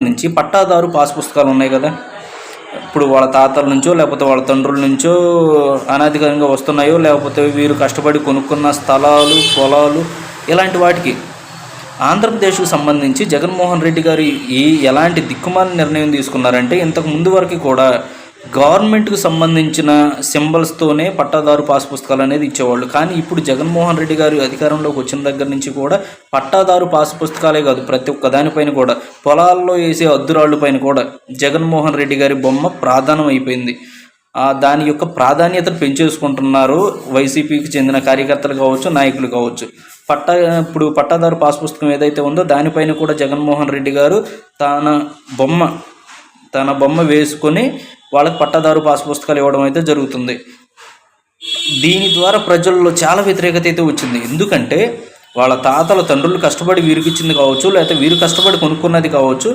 నుంచి పట్టాదారు పాస్ పుస్తకాలు ఉన్నాయి కదా, ఇప్పుడు వాళ్ళ తాతల నుంచో లేకపోతే వాళ్ళ తండ్రుల నుంచో అనాధికారంగా వస్తున్నాయో, లేకపోతే వీరు కష్టపడి కొనుక్కున్న స్థలాలు, పొలాలు, ఇలాంటి వాటికి ఆంధ్రప్రదేశ్కు సంబంధించి జగన్మోహన్ రెడ్డి గారు ఎలాంటి దిక్కుమాలిన నిర్ణయం తీసుకున్నారంటే, ఇంతకు ముందు వరకు కూడా గవర్నమెంట్కు సంబంధించిన సింబల్స్తోనే పట్టాదారు పాస్ పుస్తకాలు అనేది ఇచ్చేవాళ్ళు. కానీ ఇప్పుడు జగన్మోహన్ రెడ్డి గారు అధికారంలోకి వచ్చిన దగ్గర నుంచి కూడా పట్టాదారు పాస్ పుస్తకాలే కాదు, ప్రతి ఒక్క దానిపైన కూడా, పొలాల్లో వేసే అద్దురాళ్ళు పైన కూడా జగన్మోహన్ రెడ్డి గారి బొమ్మ ప్రాధాన్యం అయిపోయింది. దాని యొక్క ప్రాధాన్యతను పెంచేసుకుంటున్నారు వైసీపీకి చెందిన కార్యకర్తలు కావచ్చు, నాయకులు కావచ్చు. ఇప్పుడు పట్టాదారు పాస్ పుస్తకం ఏదైతే ఉందో దానిపైన కూడా జగన్మోహన్ రెడ్డి గారు తన బొమ్మ వేసుకొని వాళ్ళకి పట్టాదారు పాస్ పుస్తకాలు ఇవ్వడం అయితే జరుగుతుంది. దీని ద్వారా ప్రజల్లో చాలా వ్యతిరేకత అయితే వచ్చింది. ఎందుకంటే వాళ్ళ తాతల తండ్రులు కష్టపడి వీరికి ఇచ్చింది కావచ్చు, లేకపోతే వీరు కష్టపడి కొనుక్కున్నది కావచ్చు,